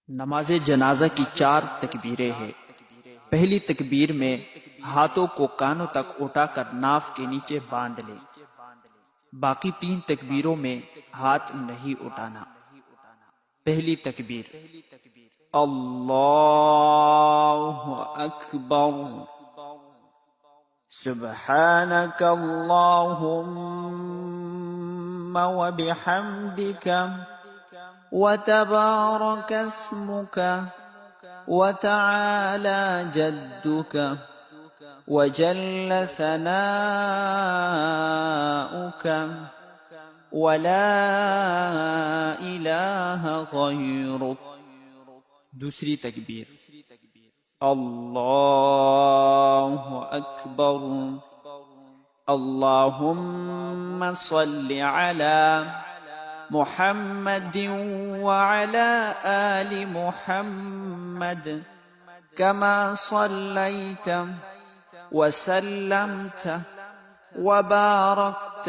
नमाज जनाजा की 4 तकबीरें हैं। पहली तकबीर में हाथों को कानों तक उठाकर नाफ के नीचे बांध ले। बाकी 3 तकबीरों में हाथ नहीं उठाना। पहली तकबीर अल्लाहु अकबर, सुब्हानक अल्लाहुम्मा व बिहम्दिका व तबारक अस्मुक व तआला जद्दुक व जल्ल सनाउक व ला इलाहा गैरुक। दूसरी तकबीर अल्लाहु अकबर, अल्लाहुम्मा सल्लि अला मुहम्मद व अला आलि मुहम्मद कमा सल्लैत व सल्लमत व बारकत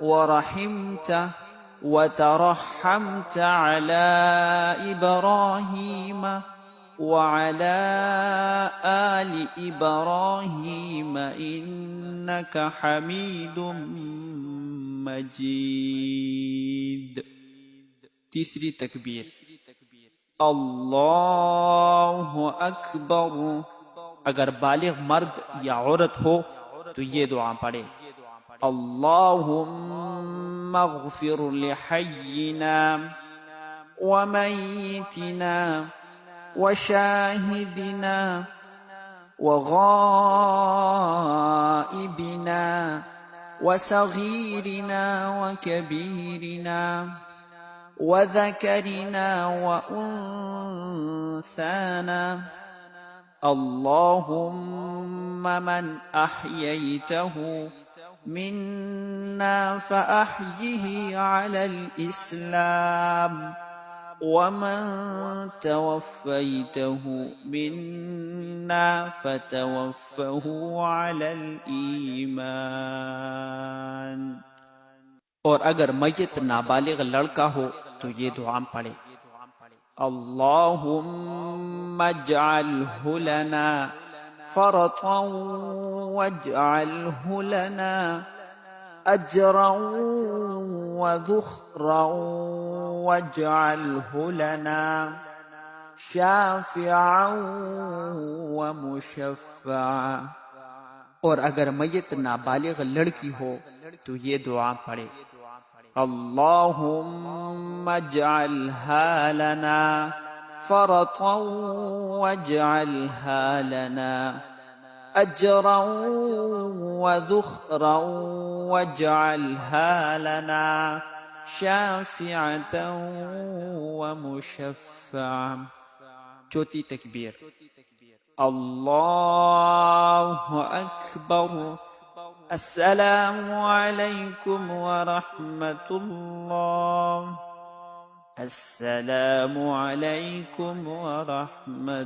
व रहिमत व तरहमत अला इब्राहीम وعلى آل إبراهيم إنك حميد مجيد। तीसरी तकबीर अल्लाहु अकबर। अगर बालिग मर्द या औरत हो तो ये दुआ पढ़े अल्लाहुम्मा अग़फ़िर लिहय्यिना व मय्यितिना वशाहिदिना वग़ाइबिना वसग़ीरिना वकबीरिना वज़करिना वउन्साना। अल्लाहुम्मा मन अह्ययतहु मिन्ना फ़अह्यिही अलल इस्लाम वमन तवफ़्फ़यतहु मिन्ना फ़तवफ़्फ़हु अलल ईमान। और अगर मय्यत नाबालिग लड़का हो तो ये दुआ पढ़े अल्लाहुम्मा अजअल्हु लना फ़रतन वजअल्हु लना अजरन व ज़ुख़रन वजअल्हु लना शाफ़िअन व मुशफ़्फ़अ। और अगर मय्यत नाबालिग लड़की हो तो ये दुआ पढ़े अल्लाहुम्मा अजअल्हा लना फ़रतन वजअल्हा लना अजरन व ज़ुख़रन वजअल्हा लना शाफ़िअतन व मुशफ़्फ़अ। चौथी तकबीर अल्लाहु अकबर, अस्सलामु अलैकुम व रहमतुल्लाह, अस्सलामु अलैकुम व रहमतुल्लाह।